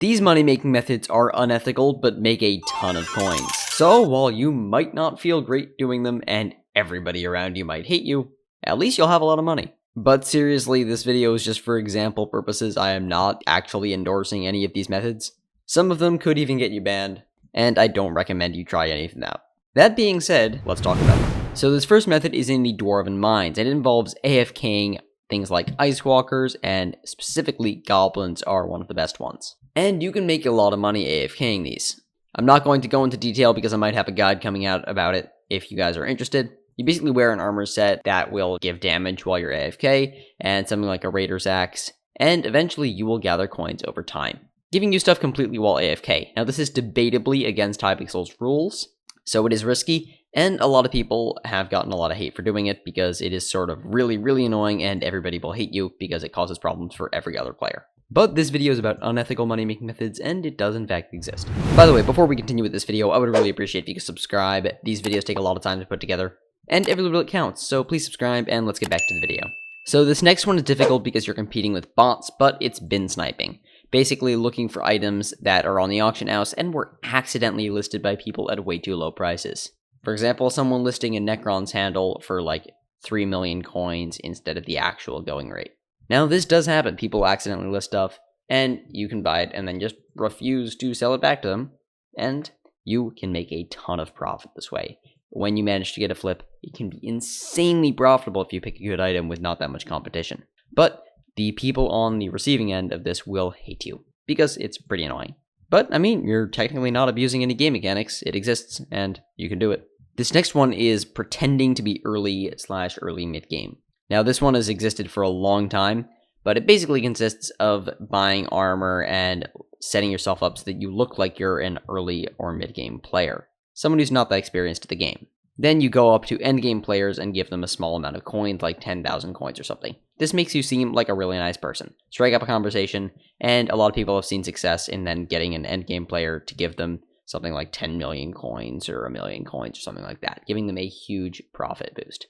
These money-making methods are unethical, but make a ton of coins. So, while you might not feel great doing them, and everybody around you might hate you, at least you'll have a lot of money. But seriously, this video is just for example purposes. I am not actually endorsing any of these methods. Some of them could even get you banned, and I don't recommend you try any of them out. That being said, let's talk about it. So this first method is in the Dwarven Minds, and it involves AFKing things like Ice Walkers, and specifically Goblins are one of the best ones. And you can make a lot of money AFKing these. I'm not going to go into detail because I might have a guide coming out about it if you guys are interested. You basically wear an armor set that will give damage while you're AFK, and something like a Raider's Axe, and eventually you will gather coins over time, giving you stuff completely while AFK. Now this is debatably against Hypixel's rules, so it is risky, and a lot of people have gotten a lot of hate for doing it because it is sort of really, really annoying and everybody will hate you because it causes problems for every other player. But this video is about unethical money-making methods, and it does in fact exist. By the way, before we continue with this video, I would really appreciate if you could subscribe. These videos take a lot of time to put together, and every little bit counts, so please subscribe, and let's get back to the video. So this next one is difficult because you're competing with bots, but it's bin sniping. Basically looking for items that are on the auction house and were accidentally listed by people at way too low prices. For example, someone listing a Necron's handle for like 3 million coins instead of the actual going rate. Now this does happen, people accidentally list stuff, and you can buy it and then just refuse to sell it back to them, and you can make a ton of profit this way. When you manage to get a flip, it can be insanely profitable if you pick a good item with not that much competition. But the people on the receiving end of this will hate you, because it's pretty annoying. But, I mean, you're technically not abusing any game mechanics, it exists, and you can do it. This next one is pretending to be early/early mid-game. Now this one has existed for a long time, but it basically consists of buying armor and setting yourself up so that you look like you're an early or mid-game player. Someone who's not that experienced at the game. Then you go up to endgame players and give them a small amount of coins, like 10,000 coins or something. This makes you seem like a really nice person. Strike up a conversation, and a lot of people have seen success in then getting an endgame player to give them something like 10 million coins or 1 million coins or something like that, giving them a huge profit boost.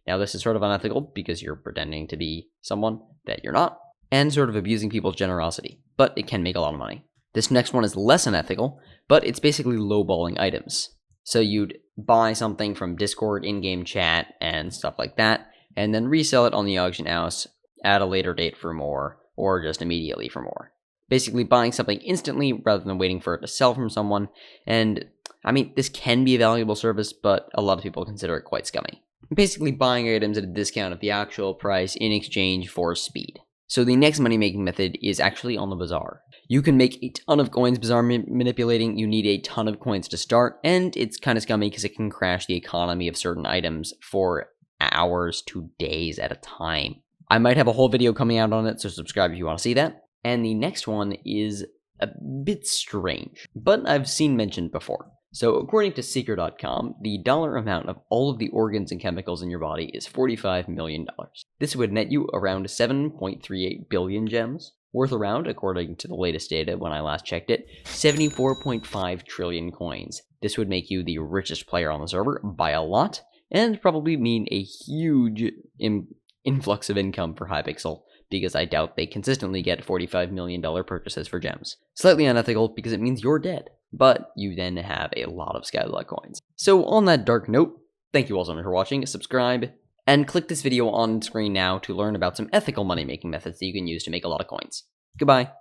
Now this is sort of unethical because you're pretending to be someone that you're not, and sort of abusing people's generosity, but it can make a lot of money. This next one is less unethical, but it's basically lowballing items. So you'd buy something from Discord, in-game chat, and stuff like that, and then resell it on the auction house at a later date for more, or just immediately for more. Basically buying something instantly rather than waiting for it to sell from someone, and I mean, this can be a valuable service, but a lot of people consider it quite scummy. Basically buying items at a discount of the actual price in exchange for speed. So the next money-making method is actually on the Bazaar. You can make a ton of coins Bazaar manipulating, you need a ton of coins to start, and it's kind of scummy because it can crash the economy of certain items for hours to days at a time. I might have a whole video coming out on it, so subscribe if you want to see that. And the next one is a bit strange, but I've seen mentioned before. So according to Seeker.com, the dollar amount of all of the organs and chemicals in your body is $45 million. This would net you around 7.38 billion gems, worth around, according to the latest data when I last checked it, 74.5 trillion coins. This would make you the richest player on the server by a lot, and probably mean a huge influx of income for Hypixel, because I doubt they consistently get $45 million purchases for gems. Slightly unethical because it means you're dead, but you then have a lot of Skyblock coins. So on that dark note, thank you all so much for watching, subscribe, and click this video on screen now to learn about some ethical money-making methods that you can use to make a lot of coins. Goodbye.